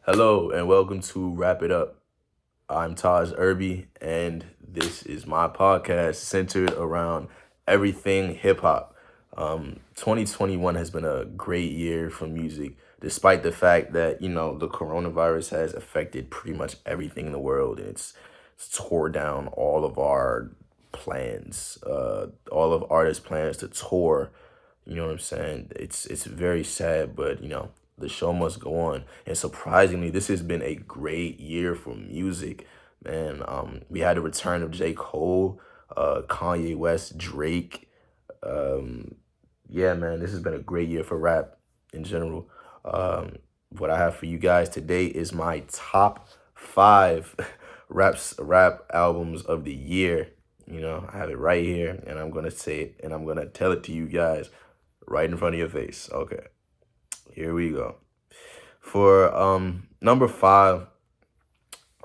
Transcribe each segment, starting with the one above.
Hello and welcome to Wrap It Up. I'm Taj Irby, and this is my podcast centered around everything hip hop. 2021 has been a great year for music, despite the fact that the coronavirus has affected pretty much everything in the world, and it's tore down all of our plans, all of artists' plans to tour. You know what I'm saying? It's very sad, but the show must go on. And surprisingly, this has been a great year for music, man. We had the return of J. Cole, Kanye West, Drake. Um, yeah, man, this has been a great year for rap in general. Um, what I have for you guys today is my top five rap albums of the year. I have it right here, and I'm gonna say it, and I'm gonna tell it to you guys right in front of your face. Okay, here we go. For number five,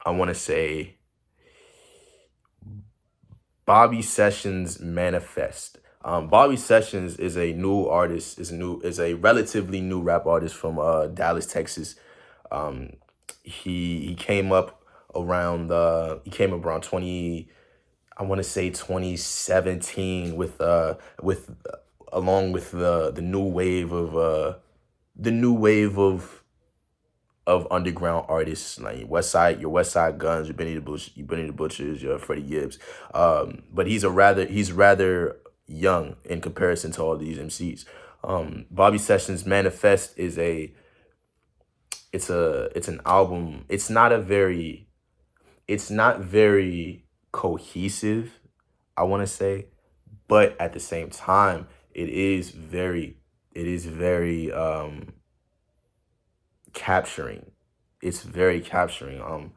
I want to say Bobby Sessions Manifest. Bobby Sessions is a new artist, is a relatively new rap artist from Dallas, Texas. Um, he came up he came up around 20, I want to say 2017 with along with the new wave of the new wave of underground artists like your West Side Guns, your Benny the Butchers, your Freddie Gibbs. But he's rather young in comparison to all these MCs. Bobby Sessions Manifest is it's an album. It's not very cohesive, I want to say, but at the same time, it is very capturing. It's very capturing.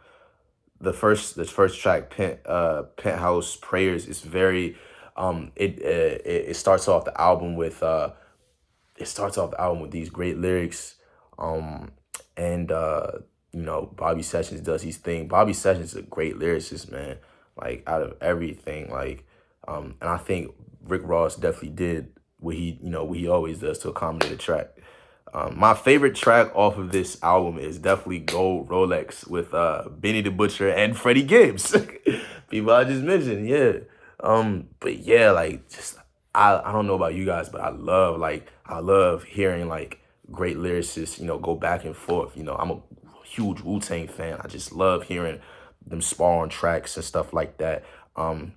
The first track, Penthouse Prayers, is very it starts off the album with these great lyrics. Um and Bobby Sessions does his thing. Bobby Sessions is a great lyricist, man. Like out of everything, and I think Rick Ross definitely did what he always does to accommodate a track. My favorite track off of this album is definitely Gold Rolex with Benny the Butcher and Freddie Gibbs. People I just mentioned, yeah. But yeah, like just I don't know about you guys, but I love hearing like great lyricists, go back and forth. I'm a huge Wu-Tang fan. I just love hearing them spar on tracks and stuff like that. Um,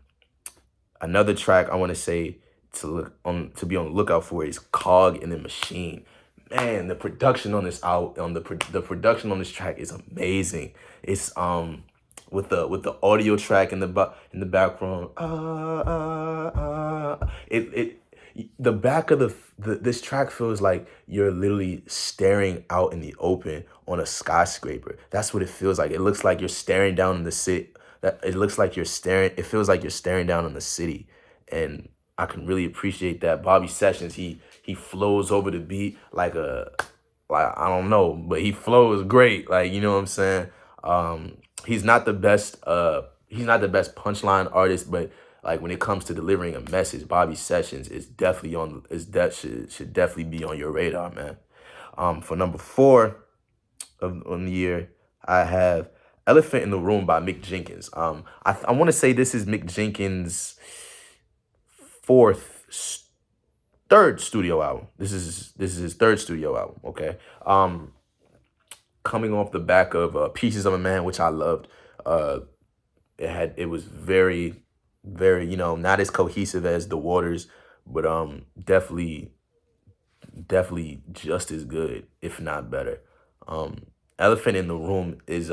Another track I want to say to be on the lookout for is Cog in the Machine. Man, the production on this out on the production on this track is amazing. It's with the audio track in in the background. It the back of this track feels like you're literally staring out in the open on a skyscraper. That's what it feels like. It looks like you're staring down in the city. That it looks like you're staring. It feels like you're staring down on the city, and I can really appreciate that. Bobby Sessions, he flows over the beat like I don't know, but he flows great. Like you know what I'm saying. He's not the best. He's not the best punchline artist, but like when it comes to delivering a message, Bobby Sessions is definitely should definitely be on your radar, man. For number four on the year, I have Elephant in the Room by Mick Jenkins. I want to say this is Mick Jenkins' fourth third studio album. This is his third studio album. Okay. Coming off the back of Pieces of a Man, which I loved. Uh, it was very not as cohesive as The Waters, but definitely just as good, if not better. Um, Elephant in the Room is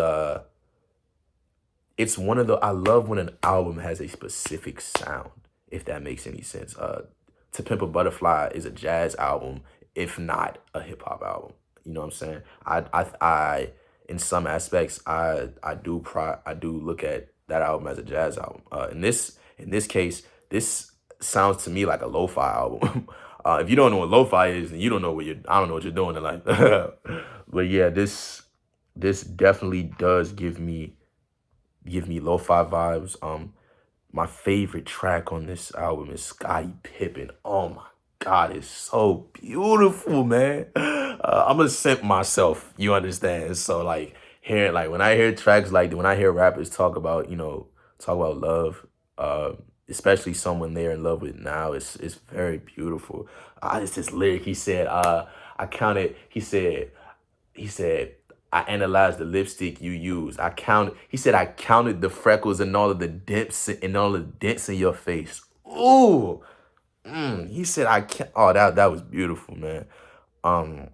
it's one of the I love when an album has a specific sound, if that makes any sense. To Pimp a Butterfly is a jazz album, if not a hip hop album. You know what I'm saying? I in some aspects I do look at that album as a jazz album. In this case, this sounds to me like a lo-fi album. If you don't know what lo-fi is, then you don't know what you're I don't know what you're doing in life. But yeah, this definitely does give me lo-fi vibes. My favorite track on this album is Scottie Pippen. Oh my God, it's so beautiful, man. I'm a simp myself, you understand? So like hearing like when I hear tracks like when I hear rappers talk about talk about love, especially someone they're in love with now, it's very beautiful. It's this lyric he said. I counted. He said, I analyzed the lipstick you use. I counted. He said, I counted the freckles and all of the dents in your face. Ooh. He said, I can't. Oh, that was beautiful, man. Um,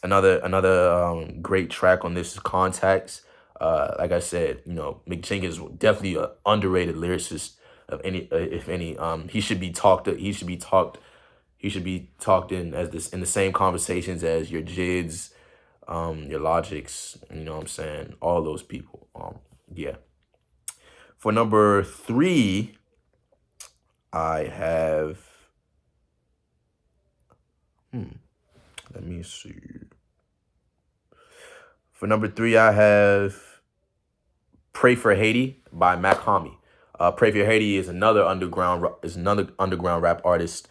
another great track on this is Contacts. Like I said, Mick Jenkins definitely an underrated lyricist of any, if any. He should be talked. He should be talked. He should be talked in the same conversations as your Jids, your Logics. You know what I'm saying? All those people. Yeah. For number 3, I have. Let me see. For number 3, I have "Pray for Haiti" by Mac Homie. "Pray for Haiti" is another underground rap artist,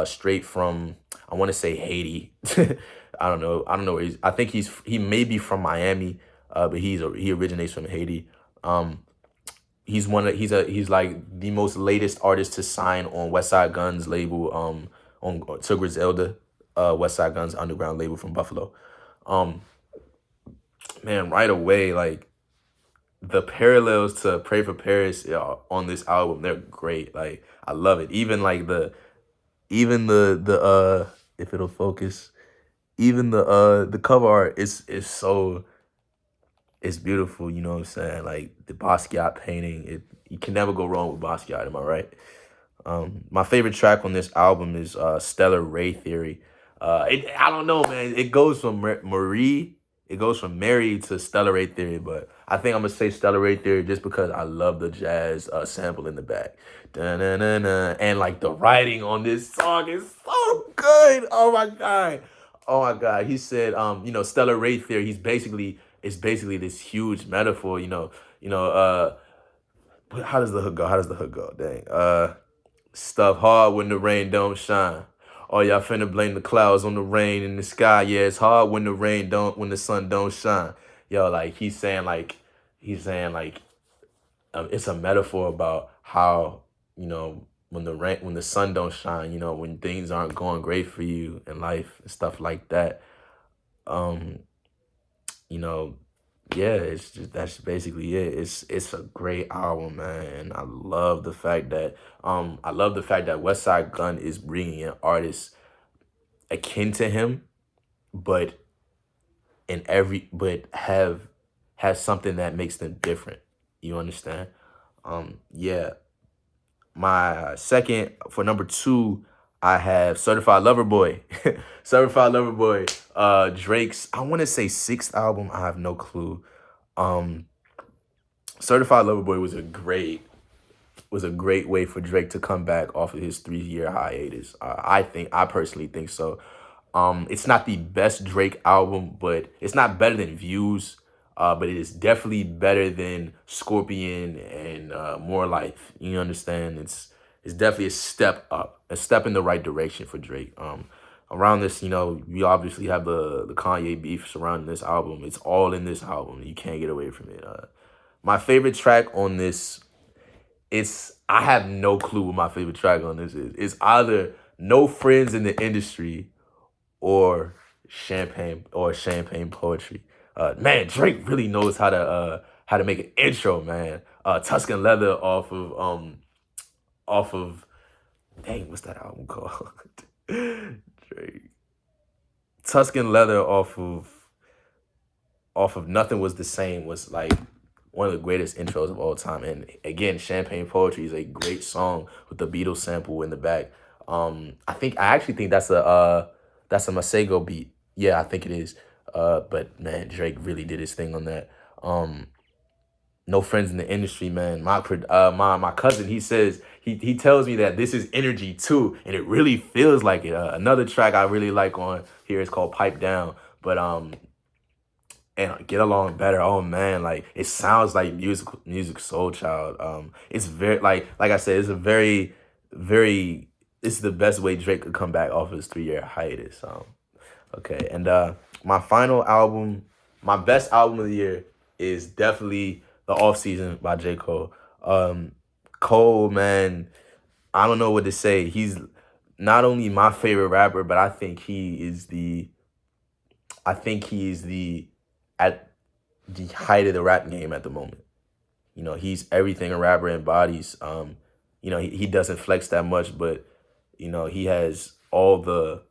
straight from, I want to say, Haiti. I don't know where I think he may be from Miami, but he originates from Haiti. He's like the most latest artist to sign on Westside Gunn's label, to Griselda, Westside Gunn's underground label from Buffalo. Um, man, right away, like the parallels to "Pray for Paris" on this album, they're great. Like I love it. Even the if it'll focus, even the cover art is so, it's beautiful. You know what I'm saying? Like the Basquiat painting, you can never go wrong with Basquiat. Am I right? My favorite track on this album is "Stellar Ray Theory." I don't know, man. It goes from Mary to Stellar Ray Theory, but I think I'm gonna say Stellar Ray Theory just because I love the jazz sample in the back. Dun-dun-dun-dun. And like the writing on this song is so good. Oh my god. Oh my god. He said, Stellar Ray Theory. It's basically this huge metaphor. How does the hook go? How does the hook go? Dang. Stuff hard when the rain don't shine. Oh, y'all finna blame the clouds on the rain in the sky. Yeah, it's hard when when the sun don't shine. Yo, like he's saying like it's a metaphor about how, when the sun don't shine, when things aren't going great for you in life and stuff like that. Um, you know, yeah, that's basically it. It's a great album, man. And I love the fact that Westside Gunn is bringing in artists akin to him, but but have something that makes them different. You understand? Yeah. My second, for number 2, I have Certified Lover Boy. Certified Lover Boy. Drake's, I want to say, 6th album. I have no clue. Um, Certified Lover Boy was a great way for Drake to come back off of his 3-year hiatus. I personally think so. It's not the best Drake album, but it's not better than Views. But it is definitely better than Scorpion and More Life. You understand? It's definitely a step in the right direction for Drake. Around this, we obviously have the Kanye beef surrounding this album. It's all in this album. You can't get away from it. My favorite track on this, I have no clue what my favorite track on this is. It's either No Friends in the Industry or Champagne Poetry. Drake really knows how to make an intro, man. Tuscan Leather off of dang, what's that album called? Drake. Tuscan Leather off of Nothing Was the Same was like one of the greatest intros of all time. And again, Champagne Poetry is a great song with the Beatles sample in the back. I actually think that's a Masego beat. Yeah, I think it is. But man, Drake really did his thing on that. No Friends in the Industry, man. My cousin, he says he tells me that this is energy too, and it really feels like it. Another track I really like on here is called Pipe Down, but and Get Along Better. Oh man, like it sounds like music soul child. It's very like I said, it's a very it's the best way Drake could come back off his 3-year hiatus. Okay, and my final album, my best album of the year is definitely The Off Season by J. Cole. Um, Cole, man, I don't know what to say. He's not only my favorite rapper, but I think he's the at the height of the rap game at the moment. You know, he's everything a rapper embodies. He doesn't flex that much, but he has all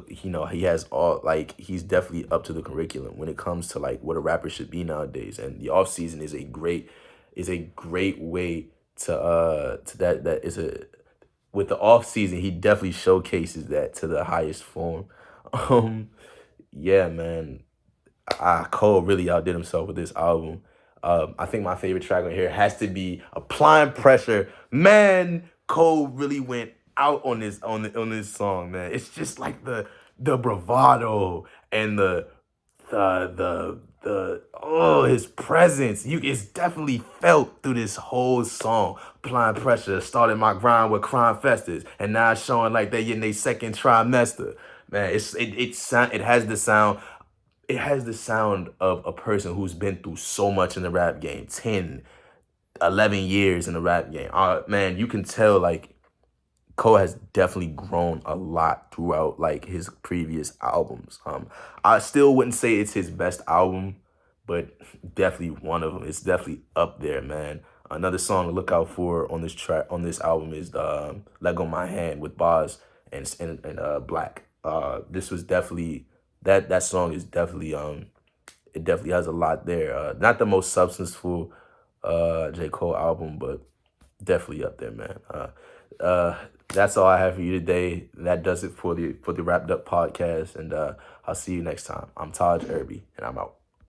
he has all, like, he's definitely up to the curriculum when it comes to like what a rapper should be nowadays. And the off season is a great way to that is a with the off season, he definitely showcases that to the highest form. Um, yeah, man. Cole really outdid himself with this album. I think my favorite track on here has to be "Applying Pressure." Man, Cole really went out on this song, man. It's just like the bravado and the his presence. It's definitely felt through this whole song. Applying pressure, started my grind with crime festers, and now it's showing like they in their second trimester. Man, it has the sound. It has the sound of a person who's been through so much in the rap game, 10, 11 years in the rap game. Man, you can tell like Cole has definitely grown a lot throughout like his previous albums. I still wouldn't say it's his best album, but definitely one of them. It's definitely up there, man. Another song to look out for on this album is "Let Go My Hand" with Boz and Black. This was definitely that song is definitely it definitely has a lot there. Not the most substanceful J. Cole album, but definitely up there, man. That's all I have for you today. That does it for the wrapped up podcast, and I'll see you next time. I'm Taj Irby, and I'm out.